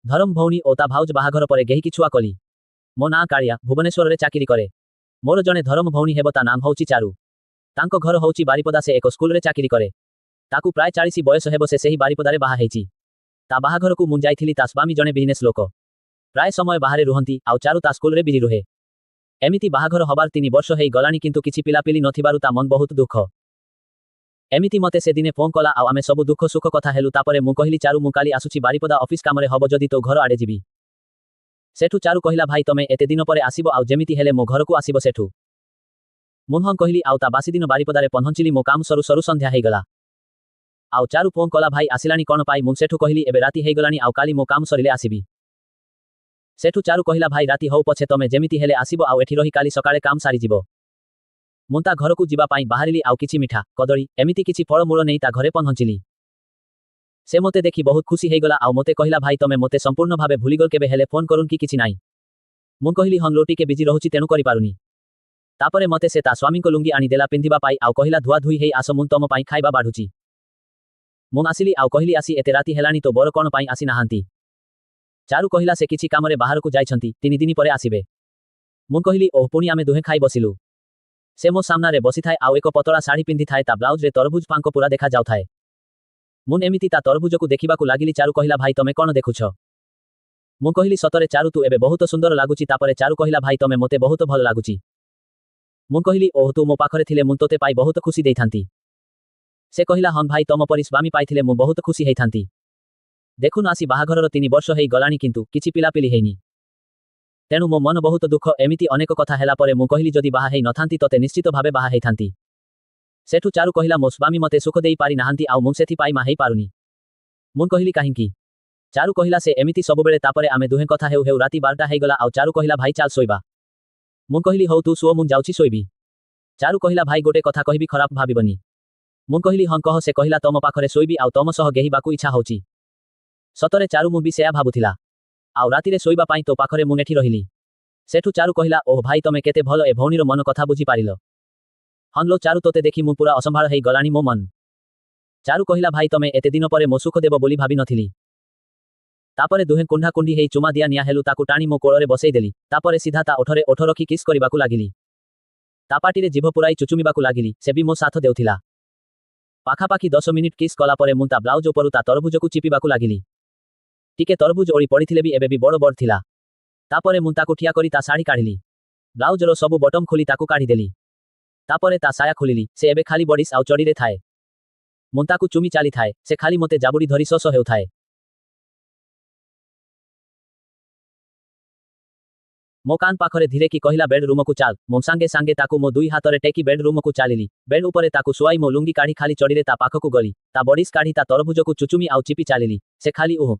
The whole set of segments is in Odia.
ଧରମ ଭଉଣୀ ଓ ତା ଭାଉଜ ବାହାଘର ପରେ କେହିକି ଛୁଆ କଲି। ମୋ ନାଁ କାଳିଆ, ଭୁବନେଶ୍ୱରରେ ଚାକିରି କରେ। ମୋର ଜଣେ ଧରମ ଭଉଣୀ ହେବ, ତା ନାମ ହଉଛି ଚାରୁ। ତାଙ୍କ ଘର ହଉଛି ବାରିପଦା, ସେ ଏକ ସ୍କୁଲରେ ଚାକିରି କରେ। ତାକୁ ପ୍ରାୟ 40 ବୟସ ହେବ, ସେ ସେହି ବାରିପଦାରେ ବାହା ହେଇଛି। ତା ବାହାଘରକୁ ମୁଁ ଯାଇଥିଲି, ତା ସ୍ୱାମୀ ଜଣେ ବିଜନେସ୍ ଲୋକ। ପ୍ରାୟ ସମୟ ବାହାରେ ରୁହନ୍ତି, ଆଉ ଚାରୁ ତା ସ୍କୁଲରେ ବିଜି ରୁହେ। ଏମିତି ବାହାଘର ହବାର 3 ବର୍ଷ ହେଇ ଗଲାଣି, କିନ୍ତୁ କିଛି ପିଲାପିଲି ନଥିବାରୁ ତା ମନ ବହୁତ ଦୁଃଖ। ଏମିତି ମତେ ସେଦିନେ ଫୋନ୍ କଲା, ଆଉ ଆମେ ସବୁ ଦୁଃଖ ସୁଖ କଥା ହେଲୁ। ତାପରେ ମୁଁ କହିଲି, ଚାରୁ ମୁଁ କାଲି ଆସୁଛି ବାରିପଦା, ଅଫିସ କାମରେ ହବ ଯଦି ତୋ ଘର ଆଡ଼େ ଯିବି। ସେଠୁ ଚାରୁ କହିଲା, ଭାଇ ତମେ ଏତେ ଦିନ ପରେ ଆସିବ, ଆଉ ଯେମିତି ହେଲେ ମୋ ଘରକୁ ଆସିବ। ସେଠୁ ମୁଁ ହଁ କହିଲି, ଆଉ ତା ବାସିଦିନ ବାରିପଦାରେ ପହଞ୍ଚିଲି। ମୋ କାମ ସରୁ ସରୁ ସନ୍ଧ୍ୟା ହେଇଗଲା। ଆଉ ଚାରୁ ଫୋନ୍ କଲା, ଭାଇ ଆସିଲାଣି କଣ ପାଇଁ? ମୁଁ ସେଠୁ କହିଲି, ଏବେ ରାତି ହେଇଗଲାଣି, ଆଉ କାଲି ମୋ କାମ ସରିଲେ ଆସିବି। ସେଠୁ ଚାରୁ କହିଲା, ଭାଇ ରାତି ହଉ ପଛେ ତମେ ଯେମିତି ହେଲେ ଆସିବ, ଆଉ ଏଠି ରହି କାଲି ସକାଳେ କାମ ସାରିଯିବ। ମୁଁ ତା ଘରକୁ ଯିବା ପାଇଁ ବାହାରିଲି, ଆଉ କିଛି ମିଠା, କଦଳୀ, ଏମିତି କିଛି ଫଳମୂଳ ନେଇ ତା ଘରେ ପହଞ୍ଚିଲି। ସେ ମୋତେ ଦେଖି ବହୁତ ଖୁସି ହେଇଗଲା, ଆଉ ମୋତେ କହିଲା, ଭାଇ ତମେ ମୋତେ ସମ୍ପୂର୍ଣ୍ଣ ଭାବେ ଭୁଲିଗଲ, କେବେ ହେଲେ ଫୋନ୍ କରୁନ କି କିଛି ନାହିଁ? ମୁଁ କହିଲି, ହଁ ଲୋ ଟିକେ ବିଜି ରହୁଛି, ତେଣୁ କରିପାରୁନି। ତାପରେ ମୋତେ ସେ ତା ସ୍ୱାମୀଙ୍କ ଲୁଙ୍ଗି ଆଣିଦେଲା ପିନ୍ଧିବା ପାଇଁ, ଆଉ କହିଲା, ଧୁଆ ଧୁଇ ହେଇ ଆସ, ମୁଁ ତମ ପାଇଁ ଖାଇବା ବାଢୁଛି। ମୁଁ ଆସିଲି, ଆଉ କହିଲି, ଆସି ଏତେ ରାତି ହେଲାଣି, ତୋ ବର କଣ ପାଇଁ ଆସି ନାହାନ୍ତି? ଚାରୁ କହିଲା, ସେ କିଛି କାମରେ ବାହାରକୁ ଯାଇଛନ୍ତି, 3 ଦିନ ପରେ ଆସିବେ। ମୁଁ କହିଲି, ଓହ। ପୁଣି ଆମେ ଦୁହେଁ ଖାଇ ବସିଲୁ। ସେ ମୋ ସାମ୍ନାରେ ବସିଥାଏ, ଆଉ ଏକ ପତଳା ଶାଢ଼ୀ ପିନ୍ଧିଥାଏ, ତା ବ୍ଲାଉଜରେ ତରଭୁଜ ପାଙ୍କ ପୁରା ଦେଖା ଯାଉଥାଏ। ମୁଁ ଏମିତି ତା ତରଭୁଜକୁ ଦେଖିବାକୁ ଲାଗିଲି। ଚାରୁ କହିଲା, ଭାଇ ତମେ କଣ ଦେଖୁଛ? ମୁଁ କହିଲି, ସତରେ ଚାରୁ ତୁ ଏବେ ବହୁତ ସୁନ୍ଦର ଲାଗୁଛି। ତାପରେ ଚାରୁ କହିଲା, ଭାଇ ତମେ ମୋତେ ବହୁତ ଭଲ ଲାଗୁଛି। ମୁଁ କହିଲି, ଓହ ତୁ ମୋ ପାଖରେ ଥିଲେ ମୁଁ ତୋତେ ପାଇ ବହୁତ ଖୁସି ଦେଇଥାନ୍ତି। ସେ କହିଲା, ହଁ ଭାଇ ତମ ପରି ସ୍ୱାମୀ ପାଇଥିଲେ ମୁଁ ବହୁତ ଖୁସି ହେଇଥାନ୍ତି। ଦେଖୁନ ଆସି ବାହାଘରର 3 ବର୍ଷ ହେଇ ଗଲାଣି, କିନ୍ତୁ କିଛି ପିଲାପିଲି ହେଇନି। ତେଣୁ ମୋ ମନ ବହୁତ ଦୁଃଖ। ଏମିତି ଅନେକ କଥା ହେଲା ପରେ ମୁଁ କହିଲି, ଯଦି ବାହା ହେଇ ନଥାନ୍ତି ତତେ ନିଶ୍ଚିତ ଭାବେ ବାହା ହେଇଥାନ୍ତି। ସେଠୁ ଚାରୁ କହିଲା, ମୋ ସ୍ୱାମୀ ମୋତେ ସୁଖ ଦେଇ ପାରି ନାହାନ୍ତି, ଆଉ ମୁଁ ସେଥିପାଇଁ ମା ହେଇ ପାରୁନି। ମୁଁ କହିଲି, କାହିଁକି? ଚାରୁ କହିଲା, ସେ ଏମିତି ସବୁବେଳେ। ତାପରେ ଆମେ ଦୁହେଁ କଥା ହେଉ ହେଉ ରାତି 12ଟା ହେଇଗଲା, ଆଉ ଚାରୁ କହିଲା, ଭାଇ ଚାଲ ଶୋଇବା। ମୁଁ କହିଲି, ହଉ ତୁ ଶୁଅ, ମୁଁ ଯାଉଛି ଶୋଇବି। ଚାରୁ କହିଲା, ଭାଇ ଗୋଟେ କଥା କହିବି, ଖରାପ ଭାବିବନି? ମୁଁ କହିଲି, ହଁ କହ। ସେ କହିଲା, ତମ ପାଖରେ ଶୋଇବି, ଆଉ ତମ ସହ ଗେହିବାକୁ ଇଚ୍ଛା ହଉଛି। ସତରେ ଚାରୁ, ମୁଁ ବି ସେୟା ଭାବୁଥିଲା। ଆଉ ରାତିରେ ଶୋଇବା ପାଇଁ ତୋ ପାଖରେ ମୁଁ ଏଠି ରହିଲି। ସେଠୁ ଚାରୁ କହିଲା, ଓହ ଭାଇ ତମେ କେତେ ଭଲ, ଏ ଭଉଣୀର ମନ କଥା ବୁଝି ପାରିଲ। ହଁ ଲୋ ଚାରୁ, ତୋତେ ଦେଖି ମୁଁ ପୁରା ଅସମ୍ଭାଳ ହେଇ ଗଲାଣି ମୋ ମନ। ଚାରୁ କହିଲା, ଭାଇ ତମେ ଏତେ ଦିନ ପରେ ମୋ ସୁଖ ଦେବ ବୋଲି ଭାବି ନଥିଲି। ତାପରେ ଦୁହେଁ କୁଣ୍ଢା କୁଣ୍ଢି ହେଇ ଚୁମା ଦିଆ ନିଆ ହେଲୁ। ତାକୁ ଟାଣି ମୋ କୋଳରେ ବସେଇ ଦେଲି। ତାପରେ ସିଧା ତା ଓଠରେ ଓଠ ରଖି କିସ୍ କରିବାକୁ ଲାଗିଲି। ତା ପାଟିରେ ଜିଭ ପୁରାଇ ଚୁଚୁମିବାକୁ ଲାଗିଲି। ସେ ବି ମୋ ସାଥ ଦେଉଥିଲା। ପାଖାପାଖି 10 ମିନିଟ୍ କିସ୍ କଲା ପରେ ମୁଁ ତା ବ୍ଲାଉଜ ଉପରୁ ତା ତରଭୁଜକୁ ଚିପିବାକୁ ଲାଗିଲି। ଟିକେ ତରଭୁଜ ଓଳି ପଡ଼ିଥିଲେ ବି ଏବେ ବି ବଡ଼ ବଡ଼ ଥିଲା। ତାପରେ ମୁଁ ତାକୁ ଠିଆ କରି ତା ଶାଢ଼ୀ କାଢ଼ିଲି। ବ୍ଲାଉଜର ସବୁ ବଟମ ଖୋଲି ତାକୁ କାଢ଼ିଦେଲି। ତାପରେ ତା ସାୟା ଖୋଲିଲି। ସେ ଏବେ ଖାଲି ବଡିସ୍ ଆଉ ଚଡ଼ିରେ ଥାଏ। ମୁଁ ତାକୁ ଚୁମି ଚାଲିଥାଏ। ସେ ଖାଲି ମୋତେ ଜାବୁଡ଼ି ଧରି ଶୋଷ ହେଉଥାଏ। ମୋ କାନ ପାଖରେ ଧୀରେ କି କହିଲା, ବେଡ୍ ରୁମକୁ ଚାଲ। ମୁଁ ସାଙ୍ଗେ ସାଙ୍ଗେ ତାକୁ ମୋ 2 ହାତରେ ଟେକି ବେଡ୍ ରୁମକୁ ଚାଲିଲି। ବେଡ୍ ଉପରେ ତାକୁ ଶୁଆଇ ମୋ ଲୁଙ୍ଗି କାଢ଼ି ଖାଲି ଚଡ଼ିରେ ତା ପାଖକୁ ଗଲି। ତା ବଡିସ୍ କାଢ଼ି ତା ତରଭୁଜକୁ ଚୁଚୁମି ଆଉ ଚିପି ଚାଲିଲି। ସେ ଖାଲି ଓହ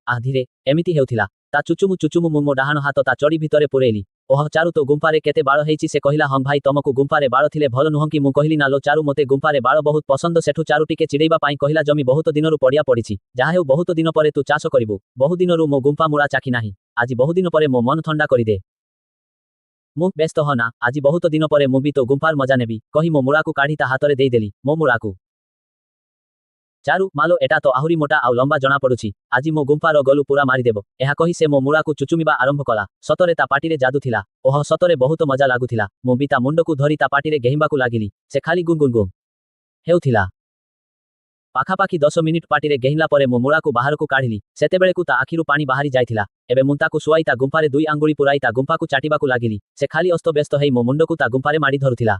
ଆହ ଧୀରେ ଏମିତି ହେଉଥିଲା। ତା ଚୁଚୁମୁ ଚୁଚୁମୁ ମୁଁ ମୋ ଡାହାଣ ହାତ ତା ଚଡ଼ି ଭିତରେ ପୁରେଇଲି। ଓହ ଚାରୁ, ତୋ ଗୁମ୍ପାରେ କେତେ ବାଳ ହେଇଛି? ସେ କହିଲା, ହଁ ଭାଇ ତମକୁ ଗୁମ୍ପାରେ ବାଳ ଥିଲେ ଭଲ ନୁହଁ କି? ମୁଁ କହିଲି, ନା ଲୋ ଚାରୁ, ମୋତେ ଗୁମ୍ପାରେ ବାଳ ବହୁତ ପସନ୍ଦ। ସେଠୁ ଚାରୁ ଟିକେ ଚିଡ଼େଇବା ପାଇଁ କହିଲା, ଜମି ବହୁତ ଦିନରୁ ପଡ଼ିଆ ପଡ଼ିଛି। ଯାହା ହେଉ ବହୁତ ଦିନ ପରେ ତୁ ଚାଷ କରିବୁ। ବହୁ ଦିନରୁ ମୋ ଗୁମ୍ପା ମୂଳା ଚାଖି ନାହିଁ। ଆଜି ବହୁ ଦିନ ପରେ ମୋ ମନ ଥଣ୍ଡା କରିଦେ। ମୁଁ ବ୍ୟସ୍ତ ହନା, ଆଜି ବହୁତ ଦିନ ପରେ ମୁଁ ବି ତୋ ଗୁମ୍ପାର ମଜା ନେବି, କହି ମୋ ମୂଳାକୁ କାଢ଼ି ତା ହାତରେ ଦେଇଦେଲି। ମୋ ମୂଳାକୁ। ଚାରୁ, ମାଲୋ ଏଟା ତ ଆହୁରି ମୋଟା ଆଉ ଲମ୍ବା ଜଣା ପଡୁଛି। ଆଜି ମୋ ଗୁମ୍ପାର ଗଲୁ ପୁରା ମାରିଦେବ। ଏହା କହି ସେ ମୋ ମୂଳାକୁ ଚୁଚୁମିବା ଆରମ୍ଭ କଲା। ସତରେ ତା ପାଟିରେ ଯାଦୁ ଥିଲା। ଓହ ସତରେ ବହୁତ ମଜା ଲାଗୁଥିଲା। ମୁଁ ବି ତା ମୁଣ୍ଡକୁ ଧରି ତା ପାଟିରେ ଗେହିବାକୁ ଲାଗିଲି। ସେ ଖାଲି ଗୁଁ ହେଉଥିଲା। ପାଖାପାଖି 10 ମିନିଟ୍ ପାଟିରେ ଗେହିଲା ପରେ ମୋ ମୂଳାକୁ ବାହାରକୁ କାଢ଼ିଲି। ସେତେବେଳେକୁ ତା ଆଖିରୁ ପାଣି ବାହାରି ଯାଇଥିଲା। ଏବେ ମୁଁ ତାକୁ ଶୁଆଇ ତା ଗୁମ୍ପାରେ 2 ଆଙ୍ଗୁଳି ପୁରାଇ ତା ଗୁମ୍ପାକୁ ଚାଟିବାକୁ ଲାଗିଲି। ସେ ଖାଲି ଅସ୍ତବ୍ୟସ୍ତ ହେଇ ମୋ ମୁଣ୍ଡକୁ ତା ଗୁମ୍ପାରେ ମାଡ଼ି ଧରୁଥିଲା।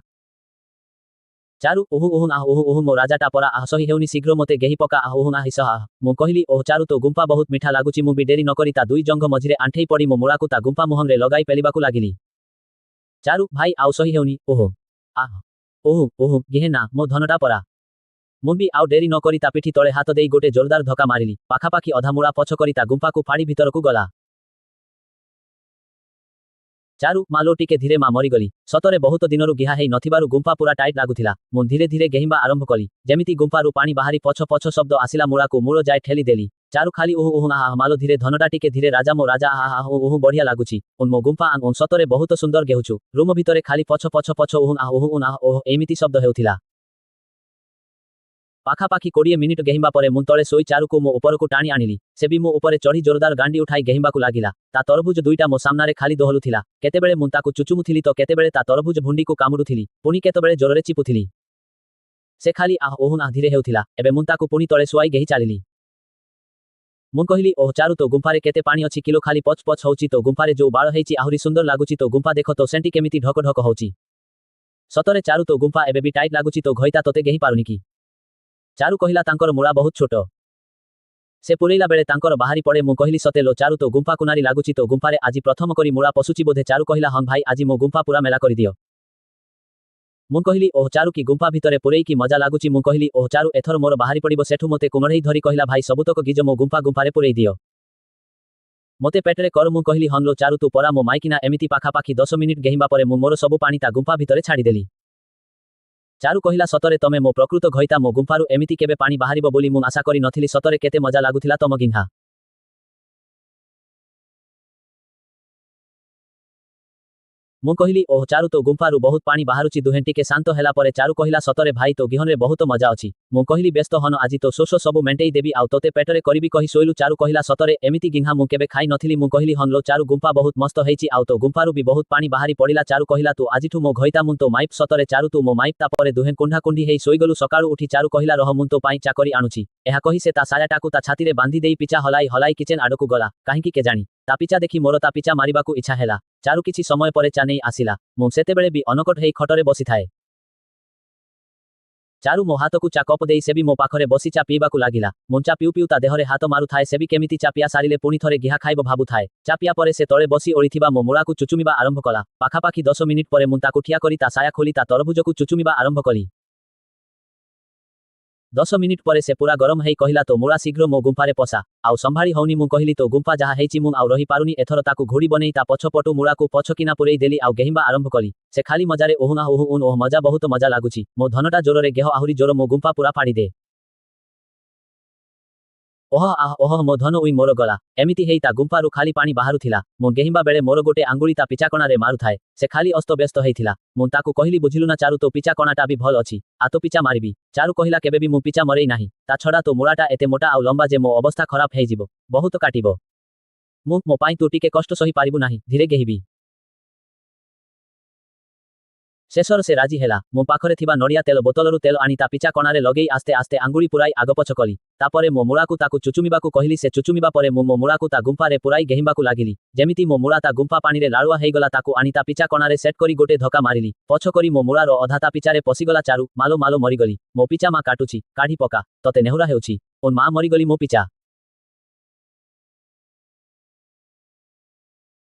ଚାରୁ, ଓହୁ ମୋ ରାଜାଟା ପରା, ଆହ ସହି ହେଉନି, ଶୀଘ୍ର ମୋତେ ଗେହି ପକା, ହିସ ଆହ। ମୁଁ କହିଲି, ଓହ ଚାରୁ, ତୋ ଗୁମ୍ପା ବହୁତ ମିଠା ଲାଗୁଛି। ମୁଁ ବି ଡେରି ନକରି ତା 2 ଜଙ୍ଘ ମଝିରେ ଆଣ୍ଠେଇ ପଡ଼ି ମୋ ମୂଳାକୁ ତା ଗୁମ୍ପା ମୁହଁରେ ଲଗାଇ ପେଲିବାକୁ ଲାଗିଲି। ଚାରୁ, ଭାଇ ଆଉ ସହି ହେଉନି, ଗେହେ ନା, ମୋ ଧନଟା ପରା। ମୁଁ ବି ଆଉ ଡେରି ନକରି ତା ପିଠି ତଳେ ହାତ ଦେଇ ଗୋଟେ ଜୋରଦାର ଧକ୍କା ମାରିଲି। ପାଖାପାଖି ଅଧା ମୂଳା ପଛ କରି ତା ଗୁମ୍ପାକୁ ଫାଡ଼ି ଭିତରକୁ ଗଲା। ଚାରୁ, ମାଲୋ ଟିକେ ଧୀରେ ମା, ମରିଗଲି। ସତରେ ବହୁତ ଦିନରୁ ଗିହା ହେଇ ନଥିବାରୁ ଗୁମ୍ପା ପୁରା ଟାଇଟ୍ ଲାଗୁଥିଲା। ମୁଁ ଧୀରେ ଧୀରେ ଗେହିବା ଆରମ୍ଭ କଲି। ଯେମିତି ଗୁମ୍ପାରୁ ପାଣି ବାହାରି ପଛ ପଛ ଶବ୍ଦ ଆସିଲା, ମୂଳାକୁ ମୂଳ ଯାଏ ଠେଲି ଦେଲି। ଚାରୁ ଖାଲି ମାଲୋ ଧୀରେ, ଧନଟା ଟିକେ ଧୀରେ, ରାଜା ମୋ ରାଜା, ବଢିଆ ଲାଗୁଛି। ମୋ ଗୁମ୍ପା ସତରେ ବହୁତ ସୁନ୍ଦର ଗେହୁଛୁ। ରୁମ ଭିତରେ ଖାଲି ପଛ ଏମିତି ଶବ୍ଦ ହେଉଥିଲା। ପାଖାପାଖି 20 ମିନିଟ୍ ଗେହିଁବା ପରେ ମୁଁ ତଳେ ଶୋଇ ଚାରୁକୁ ମୋ ଉପରକୁ ଟାଣି ଆଣିଲି। ସେ ବି ମୋ ଉପରେ ଚଢ଼ି ଜୋରଦାର ଗାଣ୍ଡି ଉଠାଇ ଗେହିଁବାକୁ ଲାଗିଲା। ତା ତରଭୁଜ ଦୁଇଟା ମୋ ସାମ୍ନାରେ ଖାଲି ଦୋହଲୁଥିଲା। କେତେବେଳେ ମୁଁ ତାକୁ ଚୁଚୁମୁଥିଲି ତ କେତେବେଳେ ତା ତରଭୁଜ ଭୁଣ୍ଡିକୁ କାମୁଡୁଥିଲି, ପୁଣି କେତେବେଳେ ଜୋରରେ ଚିପୁଥିଲି। ସେ ଖାଲି ଆହ ଓହ୍ ଆହ ଧୀରେ ହେଉଥିଲା। ଏବେ ମୁଁ ତାକୁ ପୁଣି ତଳେ ଶୁଆଇ ଗେହି ଚାଲିଲି। ମୁଁ କହିଲି, ଓହ ଚାରୁ ତୋ ଗୁମ୍ଫାରେ କେତେ ପାଣି ଅଛି କିଲୋ, ଖାଲି ପଚ୍ ପଚ୍ ହଉଛି। ତୋ ଗୁମ୍ଫାରେ ଯୋଉ ବାଳ ହେଇଛି ଆହୁରି ସୁନ୍ଦର ଲାଗୁଛି। ତୋ ଗୁମ୍ଫା ଦେଖ ତ ସେଣ୍ଟି କେମିତି ଢକ ଢକ ହଉଛି। ସତରେ ଚାରୁ ତୋ ଗୁମ୍ଫା ଏବେ ବି ଟାଇଟ୍ ଲାଗୁଛି। ତୋ ଘଇତା ତୋତେ ଗେହି ପାରୁନି କି? ଚାରୁ କହିଲା, ତାଙ୍କର ମୂଳା ବହୁତ ଛୋଟ। ସେ ପୁରେଇଲା ବେଳେ ତାଙ୍କର ବାହାରି ପଡ଼େ। ମୁଁ କହିଲି, ସତେ ଲୋ ଚାରୁ ତୋ ଗୁମ୍ଫା କୁନାରୀ ଲାଗୁଛି। ତୋ ଗୁମ୍ଫାରେ ଆଜି ପ୍ରଥମ କରି ମୂଳା ପଶୁଛି ବୋଧେ। ଚାରୁ କହିଲା, ହଁ ଭାଇ, ଆଜି ମୋ ଗୁମ୍ଫା ପୁରା ମେଲା କରିଦିଅ। ମୁଁ କହିଲି, ଓହ ଚାରୁ କି ଗୁମ୍ଫା ଭିତରେ ପୁରେଇକି ମଜା ଲାଗୁଛି। ମୁଁ କହିଲି, ଓହ ଚାରୁ ଏଥର ମୋର ବାହାରି ପଡ଼ିବ। ସେଠୁ ମୋତେ କୁମଢ଼େଇ ଧରି କହିଲା, ଭାଇ ସବୁତକ ଗିଜ ମୋ ଗୁମ୍ଫାରେ ପୁରେଇ ଦିଅ। ମୋତେ ପେଟରେ କର। ମୁଁ କହିଲି, ହଁ ଲୋ ଚାରୁ ତୁ ପରା ମୋ ମାଇକିନା। ଏମିତି ପାଖାପାଖି 10 ମିନିଟ୍ ଗେହିଁବା ପରେ ମୁଁ ମୋର ସବୁ ପାଣି ତା ଗୁମ୍ଫା ଭିତରେ ଛାଡ଼ିଦେଲି। ଚାରୁ କହିଲା, ସତରେ ତମେ ମୋ ପ୍ରକୃତ ଘଇତା। ମୋ ଗୁମ୍ଫାରୁ ଏମିତି କେବେ ପାଣି ବାହାରିବ ବୋଲି ମୁଁ ଆଶା କରି ନଥିଲି। ସତରେ କେତେ ମଜା ଲାଗୁଥିଲା ତମ ଗିହ୍ନା। ମୁଁ କହିଲି, ଓହ ଚାରୁ ତୋ ଗୁମ୍ଫାରୁ ବହୁତ ପାଣି ବାହାରୁଛି। ଦୁହେଁ ଟିକେ ଶାନ୍ତ ହେଲା ପରେ ଚାରୁ କହିଲା, ସତରେ ଭାଇ ତୋ ଗିହନରେ ବହୁତ ମଜା ଅଛି। ମୁଁ କହିଲି, ବ୍ୟସ୍ତ ହନ, ଆଜି ତୋ ଶୋଷ ସବୁ ମେଣ୍ଟେଇ ଦେବି ଆଉ ତୋତେ ପେଟରେ କରିବି କହି ଶୋଇଲୁ। ଚାରୁ କହିଲା, ସତରେ ଏମିତି ଗିହ୍ନା ମୁଁ କେବେ ଖାଇ ନଥିଲି। ମୁଁ କହିଲି, ହଁ ଲୋ ଚାରୁ ଗୁମ୍ଫା ବହୁତ ମସ୍ତ ହେଇଛି ଆଉ ତୋ ଗୁମ୍ଫାରୁ ବି ବହୁତ ପାଣି ବାହାରି ପଡ଼ିଲା। ଚାରୁ କହିଲା, ତୁ ଆଜିଠୁ ମୋ ଘଇତା, ମୁଁ ତୋ ମାଇପ୍। ସତରେ ଚାରୁ ତୁ ମୋ ମାଇପ୍। ତାପରେ ଦୁହେଁ କୁଣ୍ଢା କୁଣ୍ଢି ହେଇ ଶୋଇଗଲୁ। ସକାଳୁ ଉଠି ଚାରୁ କହିଲା, ରହ ମୁଁ ତୋ ପାଇଁ ଚାକରି ଆଣୁଛି। ଏହା କହି ସେ ତା ସାୟାଟାକୁ ତା ଛାତିରେ ବାନ୍ଧି ଦେଇ ପିଚା ହଲାଇ ହଲାଇ କିଚେନ୍ ଆଡ଼କୁ ଗଲା। କାହିଁକି କେଜାଣି ତା ପିଚା ଦେଖି ମୋର ତା ପିଚା ମାରିବାକୁ ଇଚ୍ଛା ହେଲା। ଚାରୁ କିଛି ସମୟ ପରେ ଚା ନେଇ ଆସିଲା। ମୁଁ ସେତେବେଳେ ବି ଅନକଟ ହେଇ ଖଟରେ ବସିଥାଏ। ଚାରୁ ମୋ ହାତକୁ ଚା କପ୍ ଦେଇ ସେ ବି ମୋ ପାଖରେ ବସି ଚା ପିଇବାକୁ ଲାଗିଲା। ମୁଁ ଚା ପିଉ ପିଉ ତା ଦେହରେ ହାତ ମାରୁଥାଏ। ସେ ବି କେମିତି ଚା ପିଆ ସାରିଲେ ପୁଣି ଥରେ ଗିହା ଖାଇବ ଭାବୁଥାଏ। ଚା ପିଆ ପରେ ସେ ତଳେ ବସି ଓଳିଥିବା ମୋ ମୂଳାକୁ ଚୁଚୁମିବା ଆରମ୍ଭ କଲା। ପାଖାପାଖି 10 ମିନିଟ୍ ପରେ ମୁଁ ତାକୁ ଠିଆ କରି ତା ସାୟା ଖୋଲି ତା ତରଭୁଜକୁ ଚୁଚୁମିବା ଆରମ୍ଭ କଲି। 10 ମିନିଟ୍ ପରେ ସେ ପୁରା ଗରମ ହେଇ କହିଲା, ତୋ ମୂଳା ଶୀଘ୍ର ମୋ ଗୁମ୍ଫାରେ ପଶା। ଆଉ ସମ୍ଭାଳି ହଉନି। ମୁଁ କହିଲି, ତୋ ଗୁମ୍ଫା ଯାହା ହେଇଛି ମୁଁ ଆଉ ରହି ପାରୁନି। ଏଥର ତାକୁ ଘୋଡ଼ି ବନେଇ ତା ପଛ ପଟୁ ମୂଳାକୁ ପଛକିନା ପୁରେଇ ଦେଲି ଆଉ ଗେହିଁବା ଆରମ୍ଭ କଲି। ସେ ଖାଲି ମଜାରେ ଓହୁଁ ଆହ ଓହୁଁ ଉନ୍ ଓହ ମଜା, ବହୁତ ମଜା ଲାଗୁଛି। ମୋ ଧନଟା ଜୋରରେ ଗେହ, ଆହୁରି ଜୋର, ମୋ ଗୁମ୍ଫା ପୁରା ଫାଡ଼ି ଦେ। ଓହ ଆହ ଓହ ମୋ ଧନ ଉଇ ମୋର ଗଲା। ଏମିତି ହେଇ ତା ଗୁମ୍ଫାରୁ ଖାଲି ପାଣି ବାହାରୁଥିଲା। ମୁଁ ଗେହିଁବା ବେଳେ ମୋର ଗୋଟେ ଆଙ୍ଗୁଳି ତା ପିଚାକଣାରେ ମାରୁଥାଏ। ସେ ଖାଲି ଅସ୍ତବ୍ୟସ୍ତ ହେଇଥିଲା। ମୁଁ ତାକୁ କହିଲି, ବୁଝିଲୁ ନା ଚାରୁ, ତୋ ପିଚା କଣାଟା ବି ଭଲ ଅଛି। ଆ ତୋ ପିଚା ମାରିବି। ଚାରୁ କହିଲା, କେବେ ବି ମୁଁ ପିଚା ମରେଇ ନାହିଁ। ତା ଛଡ଼ା ତୋ ମୂଳାଟା ଏତେ ମୋଟା ଆଉ ଲମ୍ବା ଯେ ମୋ ଅବସ୍ଥା ଖରାପ ହେଇଯିବ। ବହୁତ କାଟିବ। ମୋ ପାଇଁ ତୁ ଟିକେ କଷ୍ଟ ସହି ପାରିବୁ ନାହିଁ। ଧୀରେ ଗେହିବି। ଶେଷର ସେ ରାଜି ହେଲା। ମୋ ପାଖରେ ଥିବା ନଡ଼ିଆ ତେଲ ବୋତଲରୁ ତେଲ ଆଣି ତା ପିଚା କଣାରେ ଲଗେଇ ଆସ୍ତେ ଆସ୍ତେ ଆଙ୍ଗୁଳି ପୁରାଇ ଆଗପଛ କଲି। ତାପରେ ମୋ ମୂଳାକୁ ତାକୁ ଚୁଚୁମିବାକୁ କହିଲି। ସେ ଚୁଚୁମିବା ପରେ ମୁଁ ମୋ ମୂଳାକୁ ତା ଗୁମ୍ଫାରେ ପୁରାଇ ଗେହିଁବାକୁ ଲାଗିଲି। ଯେମିତି ମୋ ମୂଳା ତା ଗୁମ୍ଫା ପାଣିରେ ଲାଳୁଆ ହେଇଗଲା, ତାକୁ ଆଣି ତା ପିଚା କଣାରେ ସେଟ୍ କରି ଗୋଟେ ଧକ୍କା ମାରିଲି। ପଛ କରି ମୋ ମୂଳାର ଅଧା ତା ପିଚାରେ ପଶିଗଲା। ଚାରୁ, ମାଲୋ ମାଲୋ ମରିଗଲି। ମୋ ପିଚା ମା କାଟୁଛି, କାଢ଼ି ପକା। ତତେ ନେହୁରା ହେଉଛି। ଓ ମା, ମରିଗଲି ମୋ ପିଚା।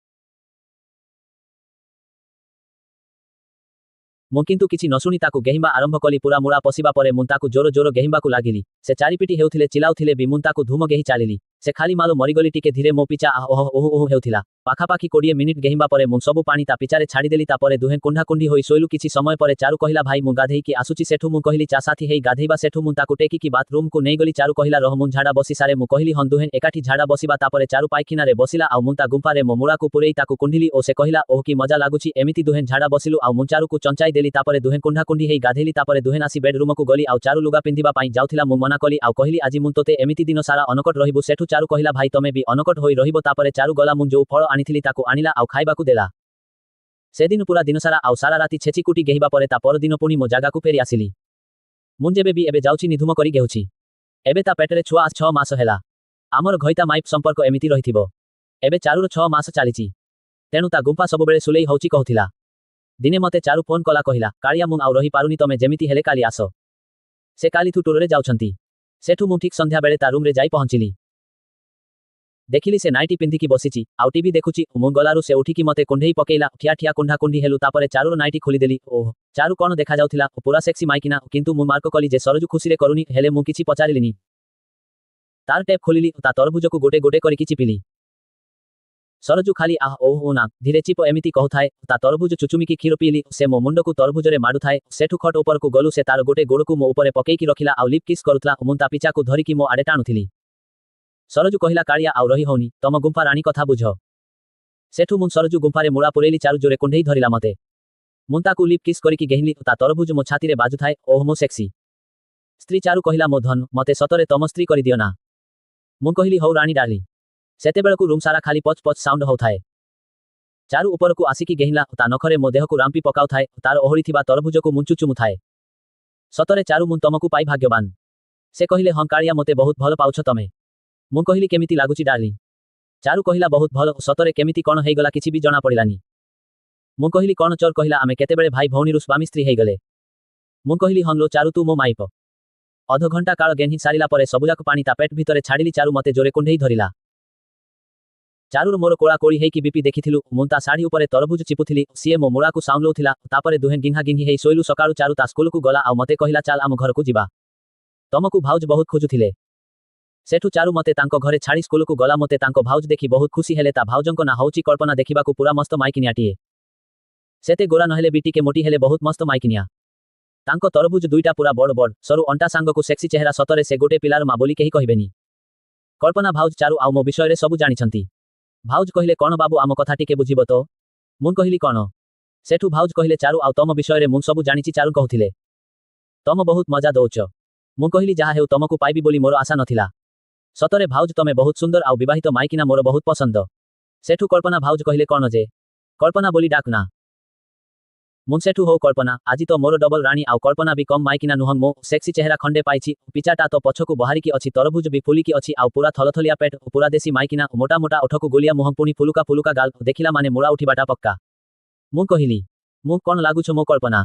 ମୁଁ କିନ୍ତୁ କିଛି ନଶୁଣି ତାକୁ ଗେହିଁବା ଆରମ୍ଭ କଲି। ପୁରା ମୂଳା ପଶିବା ପରେ ମୁଁ ତାକୁ ଜୋର ଜୋର ଗେହିଁବାକୁ ଲାଗିଲି। ସେ ଚାରିପିଟି ହେଉଥିଲେ, ଚିଲାଉଥିଲେ ବି ମୁଁ ତାକୁ ଧୁମ ଗେହି ଚାଲିଲି। ସେ ଖାଲି ମାଲୋ ମରିଗଲି ଟିକେ ଧୀରେ ମୋ ପିଚା ଆହ ଓହ ଓହୁ ଓହୁ ହେଉଥିଲା। ପାଖାପାଖି 20 ମିନିଟ୍ ଗେହିଁବା ପରେ ମୁଁ ସବୁ ପାଣି ତା ପିଚାରେ ଛାଡ଼ିଦେଲି। ତାପରେ ଦୁହେଁ କୁଣ୍ଢା କୁଣ୍ଢି ହୋଇ ଶୋଇଲୁ। କିଛି ସମୟ ପରେ ଚାରୁ କହିଲା, ଭାଇ ମୁଁ ଗାଧେଇକି ଆସୁଛି। ସେଠୁ ମୁଁ କହିଲି, ଚା ସାଥୀ ହେଇ ଗାଧେଇବା। ସେଠୁ ମୁଁ ତାକୁ ଟେକିକି ବାଥରୁମକୁ ନେଇଗଲି। ଚାରୁ କହିଲା, ରହ ମୁଁ ଝାଡ଼ା ବସି ସାରେ। ମୁଁ କହିଲି, ହଁ ଦୁହେଁ ଏକାଠି ଝାଡ଼ା ବସିବା। ତାପରେ ଚାରୁ ପାଇଖିନାରେ ବସିଲା ଆଉ ମୁଁ ତା ଗୁମ୍ଫାରେ ମୋ ମୂଳାକୁ ପୁରେଇ ତାକୁ କୁଣ୍ଢିଲି ଓ ସେ କହିଲା, ଓହ କି ମଜା ଲାଗୁଛି। ଏମିତି ଦୁହେଁ ଝାଡ଼ା ବସିଲୁ ଆଉ ମୁଁ ଚାରୁକୁ ଚଞ୍ଚାଇ ଦେଲି। ତାପରେ ଦୁହେଁ କୁଣ୍ଢା କୁଣ୍ଢି ହେଇ ଗାଧେଇଲି। ତାପରେ ଦୁହେଁ ଆସି ବେଡରୁମକୁ ଗଲି ଆଉ ଚାରୁ ଲୁଗା ପିନ୍ଧିବା ପାଇଁ ଯାଉଥିଲା। ମୁଁ ମନା କଲି ଆଉ କହିଲି, ଆଜି ମୁଁ ତୋତେ ଏମିତି ଦିନ ସାରା ଅନକଟ ରହିବୁ। ସେଠୁ ଚାରୁ କହିଲା, ଭାଇ ତମେ ବି ଅନକଟ ହୋଇ ରହିବ। ତାପରେ ଚାରୁ ଗଲା। ମୁଁ ଯୋଉ ଫଳ ଆଣିଥିଲି ତାକୁ ଆଣିଲା ଆଉ ଖାଇବାକୁ ଦେଲା। ସେଦିନ ପୁରା ଦିନସାରା ଆଉ ସାରା ରାତି ଛେଚି କୁଟି ଗେହିବା ପରେ ତା ପରଦିନ ପୁଣି ମୋ ଜାଗାକୁ ଫେରି ଆସିଲି। ମୁଁ ଯେବେ ବି ଏବେ ଯାଉଛି ନିଧୁମ କରି ଗେହୁଛି। ଏବେ ତା ପେଟରେ ଛୁଆ 6 ମାସ ହେଲା। ଆମର ଘଇତା ମାଇପ ସମ୍ପର୍କ ଏମିତି ରହିଥିବ। ଏବେ ଚାରୁର 6 ମାସ ଚାଲିଛି। ତେଣୁ ତା ଗୁମ୍ଫା ସବୁବେଳେ ସୁଲେଇ ହଉଛି କହୁଥିଲା। ଦିନେ ମତେ ଚାରୁ ଫୋନ କଲା, କହିଲା, କାଳିଆ ମୁଁ ଆଉ ରହି ପାରୁନି, ତମେ ଯେମିତି ହେଲେ କାଲି ଆସ। ସେ କାଲିଠୁ ଟୁରରେ ଯାଉଛନ୍ତି। ସେଠୁ ମୁଁ ଠିକ୍ ସନ୍ଧ୍ୟାବେଳେ ତା ରୁମରେ ଯାଇ ପହଞ୍ଚିଲି। ଦେଖିଲି ସେ ନାଇଟି ପିନ୍ଧିକି ବସିଛି ଆଉ ଟିଭି ଦେଖୁଛି। ମୁଁ ଗଲାରୁ ସେ ଉଠିକି ମତେ କୁଣ୍ଢେଇ ପକେଇଲା। ଠିଆ ଠିଆ କୁଣ୍ଢା କୁଣ୍ଢି ହେଲୁ। ତାପରେ ଚାରୁର ନାଇଟି ଖୋଲିଦେଲି। ଓହ ଚାରୁ କଣ ଦେଖାଯାଉଥିଲା, ପୁରା ସେକ୍ସି ମାଇକିନା। କିନ୍ତୁ ମୁଁ ମାର୍କ କଲି ଯେ ସରୋଜ ଖୁସିରେ କରୁନି। ହେଲେ ମୁଁ କିଛି ପଚାରିଲିନି। ତାର ଟେପ୍ ଖୋଲିଲି। ତା ତରଭୁଜକୁ ଗୋଟେ ଗୋଟେ କରିକି ଚିପିଲି। ସରୋଜୁ ଖାଲି ଆହ ଓହ ଓ ନା ଧୀରେ ଚିପ ଏମିତି କହୁଥାଏ। ତା ତରଭୁଜ ଚୁଚୁମିକି କ୍ଷୀର ପିଇଲି। ସେ ମୋ ମୁଣ୍ଡକୁ ତରଭୁଜରେ ମାଡୁଥାଏ। ସେଠୁ ଖଟ ଉପରକୁ ଗଲୁ। ସେ ତାର ଗୋଟେ ଗୋଡକୁ ମୋ ଉପରେ ପକେଇକି ରଖିଲା ଆଉ ଲିପ୍ କିସ୍ କରୁଥିଲା। ମୁଁ ତା ପିଚାକୁ ଧରିକି ମୋ ଆଡେ ଟାଣୁଥିଲି। ସରୋଜୁ କହିଲା, କାଳିଆ ଆଉ ରହି ହଉନି, ତମ ଗୁମ୍ଫା ରାଣୀ କଥା ବୁଝ। ସେଠୁ ମୁଁ ସରୋଜୁ ଗୁମ୍ଫାରେ ମୂଳା ପୁରେଇଲି। ଚାରୁ ଜୋରେ କୁଣ୍ଢେଇ ଧରିଲା ମତେ। ମୁଁ ତାକୁ ଲିପ୍ କିସ୍ କରିକି ଗେହିଁଲି। ତା ତରଭୁଜ ମୋ ଛାତିରେ ବାଜୁଥାଏ। ଓହ ମୋ ସେକ୍ସି। ସ୍ତ୍ରୀ ଚାରୁ କହିଲା ମୋ ଧନ ମତେ ସତରେ ତମ ସ୍ତ୍ରୀ କରିଦିଅ ନା। ମୁଁ କହିଲି ହଉ ରାଣୀ ଡାର୍ଲି। ସେତେବେଳକୁ ରୁମ୍ ସାରା ଖାଲି ପଚ୍ ପଚ୍ ସାଉଣ୍ଡ ହଉଥାଏ। ଚାରୁ ଉପରକୁ ଆସିକି ଗେହିଲା ତା ନଖରେ ମୋ ଦେହକୁ ରାମ୍ପି ପକାଉଥାଏ ତାର ଓହଳିଥିବା ତରଭୁଜକୁ ମୁଞ୍ଚୁ ଚୁମୁଥାଏ। ସତରେ ଚାରୁ ମୁଁ ତମକୁ ପାଇ ଭାଗ୍ୟବାନ। ସେ କହିଲେ ହଁ କାଳିଆ ମୋତେ ବହୁତ ଭଲ ପାଉଛ ତମେ। ମୁଁ କହିଲି କେମିତି ଲାଗୁଛି ଡାର୍ଲି। ଚାରୁ କହିଲା ବହୁତ ଭଲ। ସତରେ କେମିତି କଣ ହେଇଗଲା କିଛି ବି ଜଣା ପଡ଼ିଲାନି। ମୁଁ କହିଲି କଣ ଚୋର କହିଲା ଆମେ କେତେବେଳେ ଭାଇ ଭଉଣୀରୁ ସ୍ୱାମୀ ସ୍ତ୍ରୀ ହେଇଗଲେ। ମୁଁ କହିଲି ହଁ ଲୋ ଚାରୁ ତୁ ମୋ ମାଇପ। ଅଧଘଣ୍ଟା କାଳ ଗେହ୍ନି ସାରିଲା ପରେ ସବୁଯାକ ପାଣି ତା ପେଟ ଭିତରେ ଛାଡ଼ିଲି ଚାରୁ ମତେ ଜୋରେ କୁଣ୍ଢେଇ ଧରିଲା। ଚାରୁର ମୋର କୋଳା କୋଳି ହେଇକି ବିପି ଦେଖିଥିଲୁ ମୁଁ ତା ଶାଢ଼ୀ ଉପରେ ତରଭୁଜ ଚିପୁଥିଲି ସିଏ ମୋ ମୁଳାକୁ ସାଉଁଲଉଥିଲା ତାପରେ ଦୁହେଁ ଗିଂହା ଗିଂହି ହେଇ ଶୋଇଲୁ ସକାଳୁ ଚାରୁ ତା ସ୍କୁଲକୁ ଗଲା ଆଉ ମତେ କହିଲା ଚାଲ ଆମ ଘରକୁ ଯିବା। ତମକୁ ଭାଉଜ ବହୁତ ଖୋଜୁଥିଲେ। ସେଠୁ ଚାରୁ ମତେ ତାଙ୍କ ଘରେ ଛାଡ଼ି ସ୍କୁଲକୁ ଗଲା ମତେ ତାଙ୍କ ଭାଉଜ ଦେଖି ବହୁତ ଖୁସି ହେଲେ ତା ଭାଉଜଙ୍କ ନାଁ ହଉଛି କଳ୍ପନା ଦେଖିବାକୁ ପୁରା ମସ୍ତ ମାଇକିନିଆଟିଏ। ସେତେ ଗୋରା ନହେଲେ ବି ଟିକେ ମୋଟି ହେଲେ ବହୁତ ମସ୍ତ ମାଇକିନିଆ। ତାଙ୍କ ତରଭୁଜ ଦୁଇଟା ପୁରା ବଡ଼ ବଡ଼ ସରୁ ଅଣ୍ଟା ସାଙ୍ଗକୁ ସେକ୍ସି ଚେହେରା ସତରେ ସେ ଗୋଟେ ପିଲାର ମା ବୋଲି କେହି କହିବେନି। କଳ୍ପନା ଭାଉଜ ଚାରୁ ଆଉ ମୋ ବିଷୟରେ ସବୁ ଜାଣିଛନ୍ତି। ଭାଉଜ କହିଲେ କଣ ବାବୁ ଆମ କଥା ଟିକେ ବୁଝିବ ତ। ମୁଁ କହିଲି କଣ। ସେଠୁ ଭାଉଜ କହିଲେ ଚାରୁ ଆଉ ତମ ବିଷୟରେ ମୁଁ ସବୁ ଜାଣିଛି ଚାରୁ କହୁଥିଲେ। ତମ ବହୁତ ମଜା ଦଉଛ। ମୁଁ କହିଲି ଯାହା ହେଉ ତମକୁ ପାଇବି ବୋଲି ମୋର ଆଶା ନଥିଲା। ସତରେ ଭାଉଜ ତମେ ବହୁତ ସୁନ୍ଦର ଆଉ ବିବାହିତ ମାଇକିନା ମୋର ବହୁତ ପସନ୍ଦ। ସେଠୁ କଳ୍ପନା ଭାଉଜ କହିଲେ କଣ ଯେ କଳ୍ପନା ବୋଲି ଡାକ ନା। ମୁଁ ସେଠୁ ହଉ କଳ୍ପନା ଆଜି ତ ମୋର ଡବଲ ରାଣୀ ଆଉ କଳ୍ପନା ବି କମ୍ ମାଇକିନା ନୁହଁ ମୋ ସେକ୍ସି ଚେହେରା ଖଣ୍ଡେ ପାଇଛି ପିଚାଟା ତ ପଛକୁ ବାହାରିକି ଅଛି ତରଭୁଜ ବି ଫୁଲିକି ଅଛି ଆଉ ପୁରା ଥଲଥଲିଆ ପେଟ ପୁରା ଦେଶୀ ମାଇକିନା ମୋଟା ମୋଟା ଓଠକୁ ଗୋଲିଆ ମୁହଁ ପୁଣି ଫୁଲୁକା ଫୁଲୁକା ଗାଲ ଦେଖିଲା ମାନେ ମୁଳା ଉଠିବାଟା ପକ୍କା। ମୁଁ କହିଲି ମୁଁ କଣ ଲାଗୁଛ ମୋ କଳ୍ପନା।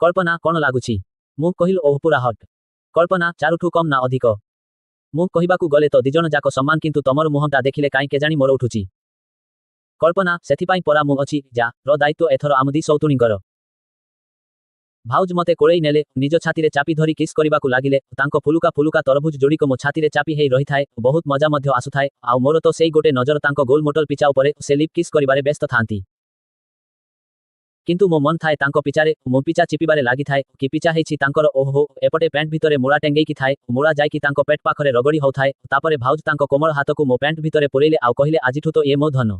କଳ୍ପନା କଣ ଲାଗୁଛି। ମୁଁ କହିଲି ଓହ ପୁରା ହଟ୍। କଳ୍ପନା ଚାରୁଠୁ କମ୍ ନା ଅଧିକ। ମୁଁ କହିବାକୁ ଗଲେ ତ ଦିଜଣ ଯାକ ସମାନ କିନ୍ତୁ ତମର ମୁହଁଟା ଦେଖିଲେ କାଇଁ କେଜାଣି ମୋର ଉଠୁଛି। କଳ୍ପନା ସେଥିପାଇଁ ପରା ମୁଁ ଅଛି ଯା ର ଦାୟିତ୍ୱ ଏଥର ଆମ ଦି ସଉତୁଣୀଙ୍କର। ଭାଉଜ ମତେ କୋଳେଇ ନେଲେ ନିଜ ଛାତିରେ ଚାପି ଧରି କିସ୍ କରିବାକୁ ଲାଗିଲେ ତାଙ୍କ ଫୁଲୁକା ଫୁଲୁକା ତରଭୁଜ ଯୋଡ଼ିକ ମୋ ଛାତିରେ ଚାପି ହେଇ ରହିଥାଏ ବହୁତ ମଜା ମଧ୍ୟ ଆସୁଥାଏ ଆଉ ମୋର ତ ସେଇ ଗୋଟେ ନଜର ତାଙ୍କ ଗୋଲ ମୋଟଲ ପିଚା ଉପରେ ସେ ଲିପ୍ କିସ୍ କରିବାରେ ବ୍ୟସ୍ତ ଥାଆନ୍ତି। କିନ୍ତୁ ମୋ ମନ ଥାଏ ତାଙ୍କ ପିଚାରେ ମୁଁ ପିଚା ଚିପିବାରେ ଲାଗିଥାଏ କି ପିଚା ହେଇଛି ତାଙ୍କର ଓହୋ ଏପଟେ ପ୍ୟାଣ୍ଟ ଭିତରେ ମୁଳା ଟେଙ୍ଗେଇକି ଥାଏ ମୁଳା ଯାଇକି ତାଙ୍କ ପେଟ ପାଖରେ ରଗଡ଼ି ହଉଥାଏ ତାପରେ ଭାଉଜ ତାଙ୍କ କୋମଳ ହାତକୁ ମୋ ପ୍ୟାଣ୍ଟ ଭିତରେ ପୁରେଇଲେ ଆଉ କହିଲେ ଆଜିଠୁ ତ ଇଏ ମୋ ଧନ।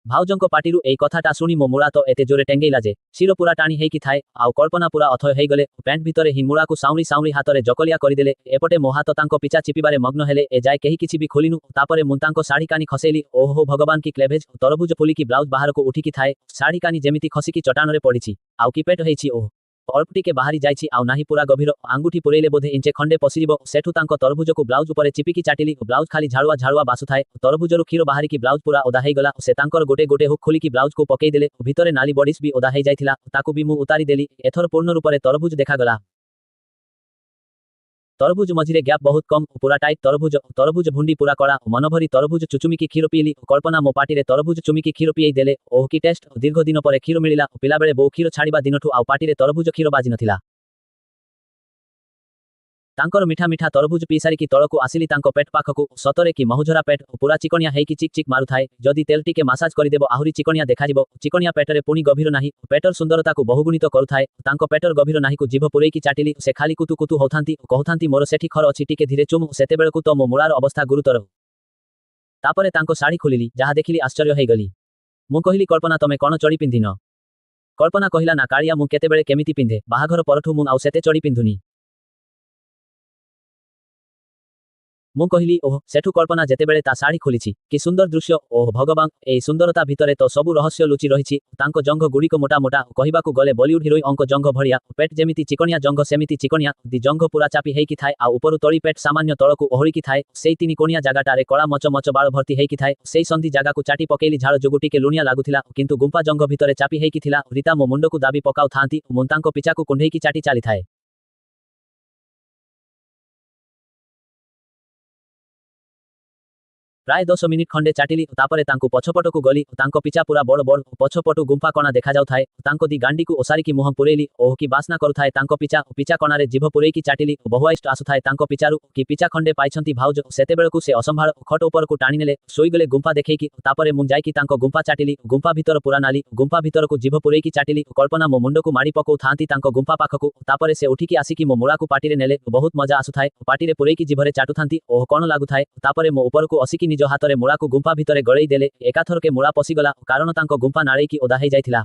ଭାଉଜଙ୍କ ପାଟିରୁ ଏଇ କଥାଟା ଶୁଣି ମୋ ମୁଳା ତ ଏତେ ଜୋରେ ଟେଙ୍ଗେଇଲା ଯେ ଶିର ପୁରା ଟାଣି ହେଇକି ଥାଏ ଆଉ କଳ୍ପନା ପୁରା ଅଥୟ ହେଇଗଲେ ପ୍ୟାଣ୍ଟ ଭିତରେ ହିଁ ମୁଳାକୁ ସାଉଁଳି ସାଉଁଳି ହାତରେ ଜକଲିଆ କରିଦେଲେ ଏପଟେ ମୋ ହାତ ତାଙ୍କ ପିଚା ଚିପିବାରେ ମଗ୍ନ ହେଲେ ଏ ଯାଏ କେହି କିଛି ବି ଖୋଲିନୁ ତାପରେ ମୁଁ ତାଙ୍କ ଶାଢ଼ୀ କାନି ଖସେଇଲି ଓହୋ ଭଗବାନ କି କ୍ଲେଭେଜ ତରଭୁଜ ଫୁଲିକି ବ୍ଲାଉଜ ବାହାରକୁ ଉଠିକି ଥାଏ ଶାଢ଼ୀ କାନି ଯେମିତି ଖସିକି ଚଟାଣରେ ପଡ଼ିଛି ଆଉ କି ପେଟ ହେଇଛି ଓହ ଅଳ୍ପ ଟିକେ ବାହାରି ଯାଇଛି ଆଉ ନାହିଁ ପୁରା ଗଭୀର ଆଙ୍ଗୁଠି ପୁରେଇଲେ ବୋଧେ ଇଞ୍ଚେ ଖଣ୍ଡେ ପଶିଯିବ ସେଠୁ ତାଙ୍କ ତରଭୁଜକୁ ବ୍ଲାଉଜ ଉପରେ ଚିପିକି ଚାଟିଲି ବ୍ଲାଉଜ ଖାଲି ଝାଳୁଆ ଝାଳୁଆ ବାସୁଥାଏ ତରଭୁଜରୁ କ୍ଷୀର ବାହାରିକି ବ୍ଲାଉଜ ପୁରା ଓଦା ହେଇଗଲା ସେ ତାଙ୍କର ଗୋଟେ ଗୋଟେ ହୁକ୍ ଖୋଲିକି ବ୍ଲାଉଜକୁ ପକେଇଦେଲେ ଭିତରେ ନାଲି ବଡିସ୍ ବି ଓଦା ହେଇଯାଇଥିଲା ତାକୁ ବି ମୁଁ ଉତାରି ଦେଲି ଏଥର ପୂର୍ଣ୍ଣ ରୂପରେ ତରଭୁଜ ଦେଖାଗଲା। ତରଭୁଜ ମଝିରେ ଗ୍ୟାପ୍ ବହୁତ କମ୍ ପୁରା ଟାଇଟ୍ ତରଭୁଜ ଭୁଣ୍ଡି ପୁରା କଳା ମନଭରି ତରଭୁଜ ଚୁଚୁମିକି କ୍ଷୀର ପିଇଲି କଳ୍ପନା ମୋ ପାଟିରେ ତରଭୁଜ ଚୁମିକି କ୍ଷୀର ପିଏଇ ଦେଲେ ଓହ କି ଟେଷ୍ଟ ଦୀର୍ଘ ଦିନ ପରେ କ୍ଷୀର ମିଳିଲା ପିଲାବେଳେ ବୋଉ କ୍ଷୀର ଛାଡ଼ିବା ଦିନଠୁ ଆଉ ପାଟିରେ ତରଭୁଜ କ୍ଷୀର ବାଜି ନଥିଲା। ତାଙ୍କର ମିଠା ମିଠା ତରଭୁଜ ପିଇ ସାରିକି ତଳକୁ ଆସିଲି ତାଙ୍କ ପେଟ ପାଖକୁ ସତରେ କି ମହୁଝରା ପେଟ ପୁରା ଚିକଣିଆ ହେଇକି ଚିକ୍ ଚିକ୍ ମାରୁଥାଏ ଯଦି ତେଲ ଟିକେ ମାସାଜ କରିଦେବ ଆହୁରି ଚିକଣିଆ ଦେଖାଯିବ ଚିକଣିଆ ପେଟରେ ପୁଣି ଗଭୀର ନାହିଁ ପେଟର ସୁନ୍ଦରତାକୁ ବହୁଗୁଣିତ କରୁଥାଏ ତାଙ୍କ ପେଟର ଗଭୀର ନାହିଁକୁ ଜିଭ ପୁରେଇକି ଚାଟିଲି ସେ ଖାଲି କୁତୁ କୁତୁ ହଉଥାନ୍ତି କହୁଥାନ୍ତି ମୋର ସେଠି ଖର ଅଛି ଟିକେ ଧୀରେ ଚୁମ୍ ସେତେବେଳକୁ ତ ମୋ ମୁଳାର ଅବସ୍ଥା ଗୁରୁତର। ତାପରେ ତାଙ୍କ ଶାଢ଼ୀ ଖୋଲିଲି ଯାହା ଦେଖିଲି ଆଶ୍ଚର୍ଯ୍ୟ ହେଇଗଲି। ମୁଁ କହିଲି କଳ୍ପନା ତମେ କଣ ଚଡ଼ି ପିନ୍ଧିନ। କଳ୍ପନା କହିଲା ନା କାଳିଆ ମୁଁ କେତେବେଳେ କେମିତି ପିନ୍ଧେ ବାହାଘର ପରଠୁ ମୁଁ ଆଉ ସେତେ ଚଡ଼ି ପିନ୍ଧୁନି। ମୁଁ କହିଲି ଓହ ସେଠୁ କଳ୍ପନା ଯେତେବେଳେ ତା ଶାଢ଼ୀ ଖୋଲିଛି କି ସୁନ୍ଦର ଦୃଶ୍ୟ ଓହ ଭଗବାନ ଏଇ ସୁନ୍ଦରତା ଭିତରେ ତ ସବୁ ରହସ୍ୟ ଲୁଚି ରହିଛି ତାଙ୍କ ଜଙ୍ଘ ଗୁଡ଼ିକ ମୋଟା ମୋଟା କହିବାକୁ ଗଲେ ବଲିଉଡ୍ ହିରୋଇନଙ୍କ ଜଙ୍ଘ ଭଳିଆ ପେଟ ଯେମିତି ଚିକଣିଆ ଜଙ୍ଘ ସେମିତି ଚିକଣିଆ ଦି ଜଙ୍ଘ ପୁରା ଚାପି ହେଇକି ଥାଏ ଆଉ ଉପରୁ ତଳି ପେଟ ସାମାନ୍ୟ ତଳକୁ ଓହଳିକି ଥାଏ ସେଇ ତିନି କୋଣିଆ ଜାଗାଟାରେ କଳା ମଚ ମଚ ବାଳ ଭର୍ତ୍ତି ହେଇକି ଥାଏ ସେଇ ସନ୍ଧି ଜାଗାକୁ ଚାଟି ପକେଇଲି ଝାଳ ଯୋଗୁ ଟିକେ ଲୁଣିଆ ଲାଗୁଥିଲା କିନ୍ତୁ ଗୁମ୍ପା ଜଙ୍ଘ ଭିତରେ ଚାପି ହେଇକି ଥିଲା ରୀତା ମୋ ମୁଣ୍ଡକୁ ଦାବି ପକାଉଥାନ୍ତି ମୁଁ ତାଙ୍କ ପିଚାକୁ କୁଣ୍ଢେଇକି ଚାଟି ଚାଲିଥାଏ। ପ୍ରାୟ 10 ମିନିଟ୍ ଖଣ୍ଡେ ଚାଟିଲି ତାପରେ ତାଙ୍କୁ ପଛପଟକୁ ଗଲି ତାଙ୍କ ପିଚା ପୁରା ବଡ଼ ବଡ଼ ପଛପଟୁ ଗୁମ୍ଫା କଣା ଦେଖାଯାଉଥାଏ ତାଙ୍କ ଦି ଗାଣ୍ଡିକୁ ଓସାରିକି ମୁହଁ ପୁରେଇଲି ଓହ କି ବାସ୍ନା କରୁଥାଏ ତାଙ୍କ ପିଚା କଣାରେ ଜିଭ ପୁରେଇକି ଚାଟିଲି ବହୁଆଇଷ୍ଟ ଆସୁଥାଏ ତାଙ୍କ ପିଚାରୁ କି ପିଚା ଖଣ୍ଡେ ପାଇଛନ୍ତି ଭାଉଜ ସେତେବେଳକୁ ସେ ଅସମ୍ଭାଳ ଖଟ ଉପରକୁ ଟାଣିନେଲେ ଶୋଇଗଲେ ଗୁମ୍ଫା ଦେଖେଇକି ତାପରେ ମୁଁ ଯାଇକି ତାଙ୍କ ଗୁମ୍ଫା ଚାଟିଲି ଗୁମ୍ଫା ଭିତର ପୁରା ନାଲି ଗୁମ୍ଫା ଭିତରକୁ ଜିଭ ପୁରେଇକି ଚାଟିଲି କଳ୍ପନା ମୋ ମୁଣ୍ଡକୁ ମାଡ଼ି ପକଉଥାନ୍ତି ତାଙ୍କ ଗୁମ୍ଫା ପାଖକୁ ତାପରେ ସେ ଉଠିକି ଆସିକି ମୋ ମୁଳାକୁ ପାଟିରେ ନେଲେ ବହୁତ ମଜା ଆସୁଥାଏ ପାଟିରେ ପୁରେଇକି ଜିଭରେ ଚାଟୁଥାନ୍ତି ଓହ କଣ ଲାଗୁଥାଏ ତାପରେ ମୋ ଉପରକୁ ଅସିକି ନିଜ ହାତରେ ମୁଳାକୁ ଗୁମ୍ଫା ଭିତରେ ଗଳେଇ ଦେଲେ ଏକାଥରକେ ମୁଳା ପଶିଗଲା କାରଣ ତାଙ୍କ ଗୁମ୍ଫା ନାଳେଇକି ଓଦା ହେଇଯାଇଥିଲା।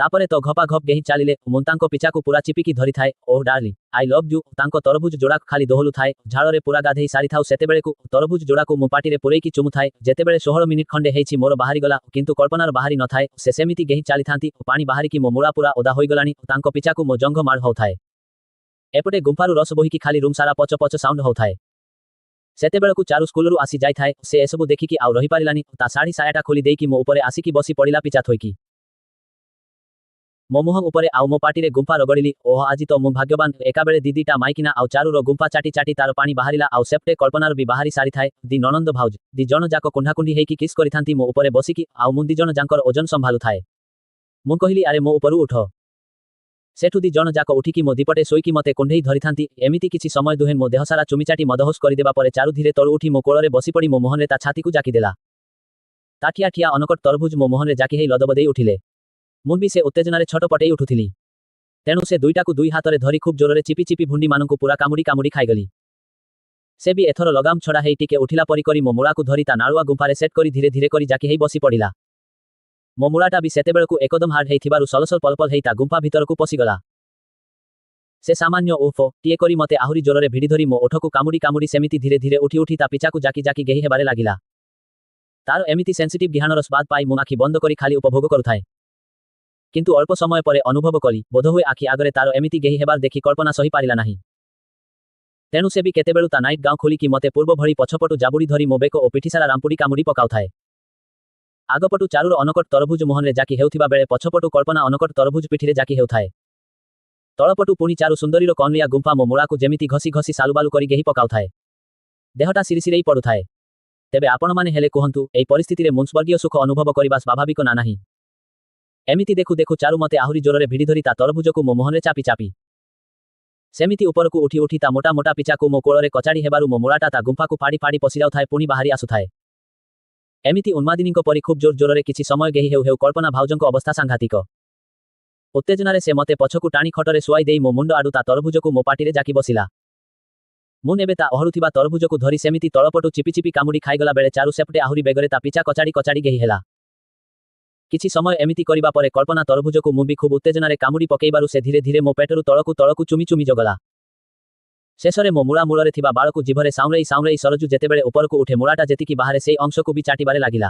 ତାପରେ ତ ଘପା ଘପ ଗେହି ଚାଲିଲେ। ମୁଁ ତାଙ୍କ ପିଛାକୁ ପୁରା ଚିପିକି ଧରିଥାଏ। ଓଃ ଡାର୍ଲି, ଆଇ ଲଭ୍ ୟୁ। ତାଙ୍କ ତରଭୁଜ ଯୋଡ଼ାକୁ ଖାଲି ଦୋହଲୁଥାଏ। ଝାଳରେ ପୁରା ଗାଧେଇ ସାରିଥାଉ ସେତେବେଳକୁ ତରଭୁଜ ଯୋଡ଼ାକୁ ମୁଁ ପାଟିରେ ପୁରେଇକି ଚୁମୁଥାଏ। ଯେତେବେଳେ 16 ମିନିଟ୍ ଖଣ୍ଡେ ହେଇଛି ମୋର ବାହାରିଗଲା, କିନ୍ତୁ କଳ୍ପନାର ବାହାରି ନଥାଏ। ସେ ସେମିତି ଗେହି ଚାଲିଥାନ୍ତି। ପାଣି ବାହାରିକି ମୋ ମୂଳା ପୁରା ଓଦା ହୋଇଗଲାଣି। ତାଙ୍କ ପିଛାକୁ ମୋ ଜଙ୍ଘ ମାଡ଼ ହଉଥାଏ। ଏପଟେ ଗୁମ୍ଫାରୁ ରସ ବୋହିକି ଖାଲି ରୁମ୍ ସାରା ପଚ ପଚ ସାଉଣ୍ଡ ହଉଥାଏ। ସେତେବେଳକୁ ଚାରୁ ସ୍କୁଲରୁ ଆସି ଯାଇଥାଏ। ସେ ଏସବୁ ଦେଖିକି ଆଉ ରହିପାରିଲାନି। ତା ଶାଢ଼ୀ ସାୟାଟା ଖୋଲି ଦେଇକି ମୋ ଉପରେ ଆସିକି ବସି ପଡ଼ିଲା ପିଛା ଥୋଇକି। ମୋ ମୁହଁ ଉପରେ ଆଉ ମୋ ପାଟିରେ ଗୁମ୍ଫା ରଗଡ଼ିଲି। ଓହ ଆଜି ତ ମୁଁ ଭାଗ୍ୟବାନ। ଏକାବେଳେ ଦିଦିଟା ମାଇକିନା ଆଉ ଚାରୁର ଗୁମ୍ଫା ଚାଟି ଚାଟି ତାର ପାଣି ବାହାରିଲା। ଆଉ ସେପଟେ କଳ୍ପନାର ବି ବାହାରି ସାରିଥାଏ। ଦି ନଣନ୍ଦ ଭାଉଜ ଦି ଜଣ ଯାକ କୁଣ୍ଢାକୁଣ୍ଢି ହେଇକି କିସ୍ କରିଥାନ୍ତି ମୋ ଉପରେ ବସିକି। ଆଉ ମୁଁ ଦି ଜଣ ଯାଙ୍କର ଓଜନ ସମ୍ଭାଳୁଥାଏ। ମୁଁ କହିଲି ଆରେ ମୋ ଉପରୁ ଉଠ। ସେଠୁ ଦି ଜଣ ଯାକ ଉଠିକି ମୋ ଦିପଟେ ଶୋଇକି ମତେ କୁଣ୍ଢେଇ ଧରିଥାନ୍ତି। ଏମିତି କିଛି ସମୟ ଦୁହେଁ ମୋ ଦେହସାରା ଚୁମିଚାଟି ମଦହୋସ କରିଦେବା ପରେ ଚାରୁ ଧୀରେ ତଳୁ ଉଠି ମୋ କୋଳରେ ବସିପଡ଼ି ମୋ ମୁହଁରେ ତା ଛାତିକୁ ଜାକିଦେଲା। ତା ଠିଆ ଠିଆ ଅନକଟ ତରଭୁଜ ମୋ ମୁହଁରେ ଜାକି ହେଇ ଲଦବଦେଇ ଉଠିଲେ। ମୁଁ ବି ସେ ଉତ୍ତେଜନାରେ ଛଟପଟେଇ ଉଠୁଥିଲି। ତେଣୁ ସେ ଦୁଇଟାକୁ ଦୁଇ ହାତରେ ଧରି ଖୁବ୍ ଜୋରରେ ଚିପି ଚିପି ଭୁଣ୍ଡିମାନଙ୍କୁ ପୁରା କାମୁଡ଼ି କାମୁଡ଼ି ଖାଇଗଲି। ସେ ବି ଏଥର ଲଗାମ ଛଡ଼ା ହେଇ ଟିକେ ଉଠିଲା ପରି କରି ମୋ ମୂଳାକୁ ଧରି ତା ନାଳୁଆ ଗୁମ୍ଫାରେ ସେଟ୍ କରି ଧୀରେ ଧୀରେ କରି ଜାକି ହେଇ ବସି ପଡ଼ିଲା। ମୋ ମୂଳାଟା ବି ସେତେବେଳକୁ ଏକଦମ ହାର୍ଡ ହେଇଥିବାରୁ ସଲସଲ ପଲପଲ ହେଇ ତା ଗୁମ୍ଫା ଭିତରକୁ ପଶିଗଲା। ସେ ସାମାନ୍ୟ ଉଫ ଟିଏ କରି ମତେ ଆହୁରି ଜୋରରେ ଭିଡ଼ି ଧରି ମୋ ଓଠକୁ କାମୁଡ଼ି କାମୁଡ଼ି ସେମିତି ଧୀରେ ଧୀରେ ଉଠି ଉଠି ତା ପିଛାକୁ ଜାକି ଜାକି ଗେହି ହେବାରେ ଲାଗିଲା। ତାର ଏମିତି ସେନ୍ସିଟିଭ ଗିହାଣର ସ୍ବାଦ ପାଇ ମୁଁ ଆଖି ବନ୍ଦ କରି ଖାଲି ଉପଭୋଗ କରୁଥାଏ। କିନ୍ତୁ ଅଳ୍ପ ସମୟ ପରେ ଅନୁଭବ କଲି, ବୋଧହୁଏ ଆଖି ଆଗରେ ତାର ଏମିତି ଗେହି ହେବାର ଦେଖି କଳ୍ପନା ସହିପାରିଲା ନାହିଁ। ତେଣୁ ସେ ବି କେତେବେଳୁ ତା ନାଇଟ୍ ଗାଉନ୍ ଖୋଲିକି ମତେ ପୂର୍ବ ଭଳି ପଛପଟୁ ଜାବୁଡ଼ି ଧରି ମୋ ବେକ ଓ ପିଠିସାରା ରାମ୍ପୁଡ଼ି କାମୁଡ଼ି ପକାଉଥାଏ। ଆଗପଟୁ ଚାରୁର ଅନକଟ ତରଭୁଜ ମୁହଁରେ ଜାକି ହେଉଥିବା ବେଳେ ପଛପଟୁ କଳ୍ପନା ଅନକଟ ତରଭୁଜ ପିଠିରେ ଜାକି ହେଉଥାଏ। ତଳପଟୁ ପୁଣି ଚାରୁ ସୁନ୍ଦରୀର କନଲିଆ ଗୁମ୍ଫା ମୋ ମୂଳାକୁ ଯେମିତି ଘଷି ଘଷି ସାଲୁବାଲୁ କରି ଗେହି ପକାଉଥାଏ। ଦେହଟା ସିରିସିରେଇ ପଡ଼ୁଥାଏ। ତେବେ ଆପଣମାନେ ହେଲେ କୁହନ୍ତୁ, ଏହି ପରିସ୍ଥିତିରେ ମୁନ୍ସବର୍ଗୀୟ ସୁଖ ଅନୁଭବ କରିବା ସ୍ୱାଭାବିକ ନା ନାହିଁ? ଏମିତି ଦେଖୁ ଦେଖୁ ଚାରୁ ମତେ ଆହୁରି ଜୋରରେ ଭିଡ଼ି ଧରି ତା ତରଭୁଜକୁ ମୋ ମୁହଁରେ ଚାପି ଚାପି ସେମିତି ଉପରକୁ ଉଠି ଉଠି ତା ମୋଟା ମୋଟା ପିଚାକୁ ମୋ କୋଳରେ କଚାଡ଼ି ହେବାରୁ ମୋ ମୂଳାଟା ତା ଗୁମ୍ଫାକୁ ଫାଡ଼ି ଫାଡ଼ି ପଶିଯାଉଥାଏ ପୁଣି ବାହାରି ଆସୁଥାଏ। ଏମିତି ଉନ୍ମାଦିନୀଙ୍କ ପରି ଖୁବ୍ ଜୋର ଜୋରରେ କିଛି ସମୟ ଗେହି ହେଉ ହେଉ କଳ୍ପନା ଭାଉଜଙ୍କ ଅବସ୍ଥା ସାଂଘାତିକ। ଉତ୍ତେଜନାରେ ସେ ମତେ ପଛକୁ ଟାଣି ଖଟରେ ଶୁଆଇ ଦେଇ ମୋ ମୁଣ୍ଡ ଆଡୁ ତା ତରଭୁଜକୁ ମୋ ପାଟିରେ ଜାକି ବସିଲା। ମୁଁ ନେବେ ତା ଅହଳୁଥିବା ତରଭୁଜକୁ ଧରି ସେମିତି ତଳପଟୁ ଚିପି ଚିପି କାମୁଡ଼ି ଖାଇଗଲା ବେଳେ ଚାରୁ ସେପଟେ ଆହୁରି ବେଗରେ ତା ପିଛା କଚାଡ଼ି କଚାଡ଼ି ଗେହି ହେଲା। କିଛି ସମୟ ଏମିତି କରିବା ପରେ କଳ୍ପନା ତରଭୁଜକୁ ମୁଁ ବି ଖୁବ୍ ଉତ୍ତେଜନାରେ କାମୁଡ଼ି ପକେଇବାରୁ ସେ ଧୀରେ ଧୀରେ ମୋ ପେଟରୁ ତଳକୁ ତଳକୁ ଚୁମି ଚୁମି ଜଗଲା। ଶେଷରେ ମୋ ମୂଳା ମୂଳରେ ଥିବା ବାଳକୁ ଜିଭରେ ସାଉଁରେଇ ସାଉଁରେଇ ସରଜୁ ଯେତେବେଳେ ଉପରକୁ ଉଠେ ମୂଳାଟା ଯେତିକି ବାହାରେ ସେଇ ଅଂଶକୁ ବି ଚାଟିବାରେ ଲାଗିଲା।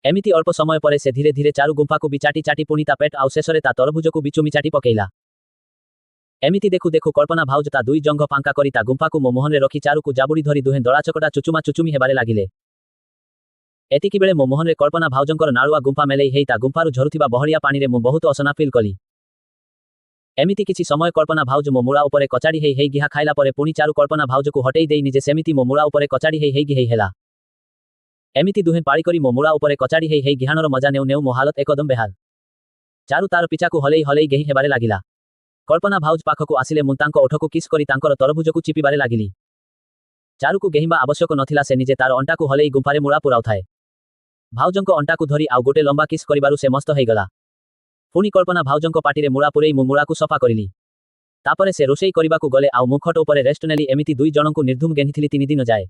ଏମିତି ଅଳ୍ପ ସମୟ ପରେ ସେ ଧୀରେ ଧୀରେ ଚାରୁ ଗୁମ୍ଫାକୁ ବି ଚାଟି ଚାଟି ପୁଣି ତା ପେଟ ଆଉ ଶେଷରେ ତା ତରଭୁଜକୁ ବି ଚୁମି ଚାଟି ପକେଇଲା। ଏମିତି ଦେଖୁ ଦେଖୁ କଳ୍ପନା ଭାଉଜ ତା ଦୁଇ ଜଙ୍ଘ ଫାଙ୍କା କରି ତା ଗୁମ୍ଫାକୁ ମୋ ମୁହଁରେ ରଖି ଚାରୁକୁ ଜାବୁଡ଼ି ଧରି ଦୁହେଁ ଦଳାଚକଟା ଚୁଚୁମା ଚୁଚୁମି ହେବାରେ ଲାଗିଲେ। ଏତିକିବେଳେ ମୋ ମୁହଁରେ କଳ୍ପନା ଭାଉଜଙ୍କର ନାଳୁଆ ଗୁମ୍ଫା ମେଲେଇ ହେଇ ତା ଗୁମ୍ଫାରୁ ଝରୁଥିବା ବହଳିଆ ପାଣିରେ ମୁଁ ବହୁତ ଅସନା ଫିଲ୍ କଲି। ଏମିତି କିଛି ସମୟ କଳ୍ପନା ଭାଉଜ ମୋ ମୂଳା ଉପରେ କଚାଡ଼ି ହେଇ ହେଇ ଗିହା ଖାଇଲା ପରେ ପୁଣି ଚାରୁ କଳ୍ପନା ଭାଉଜକୁ ହଟେଇ ଦେଇ ନିଜେ ସେମିତି ମୋ ମୂଳା ଉପରେ କଚାଡ଼ି ହେଇ ହେଇ ଗିହେଇ ହେଲା। ଏମିତି ଦୁହେଁ ପାଳି କରି ମୋ ମୂଳା ଉପରେ କଚାଡ଼ି ହେଇ ହେଇ ଗିହାଣର ମଜା ନେଉ ନେଉ ମୋ ହାଲତ ଏକଦମ ବେହାଲ। ଚାରୁ ତାର ପିଛାକୁ ହଲେଇ ହଲେଇ ଗେହି ହେବାରେ ଲାଗିଲା। କଳ୍ପନା ଭାଉଜ ପାଖକୁ ଆସିଲେ ମୁଁ ତାଙ୍କ ଓଠକୁ କିସ୍ କରି ତାଙ୍କର ତରଭୁଜକୁ ଚିପିବାରେ ଲାଗିଲି। ଚାରୁକୁ ଗେହିବା ଆବଶ୍ୟକ ନଥିଲା, ସେ ନିଜେ ତାର ଅଣ୍ଟାକୁ ହଲେଇ ଗୁମ୍ଫାରେ ମୂଳା ପୁରାଉଥାଏ। ଭାଉଜଙ୍କ ଅଣ୍ଟାକୁ ଧରି ଆଉ ଗୋଟେ ଲମ୍ବା କିସ୍ କରିବାରୁ ସେ ମସ୍ତ ହେଇଗଲା। ପୁଣି କଳ୍ପନା ଭାଉଜଙ୍କ ପାଟିରେ ମୂଳା ପୁରେଇ ମୁଁ ମୂଳାକୁ ସଫା କରିଲି। ତାପରେ ସେ ରୋଷେଇ କରିବାକୁ ଗଲେ ଆଉ ମୁଁ ଖଟ ଉପରେ ରେଷ୍ଟ ନେଲି। ଏମିତି ଦୁଇ ଜଣଙ୍କୁ ନିର୍ଧୁମ ଗେହ୍ନିଥିଲି 3 ଦିନ ଯାଏ।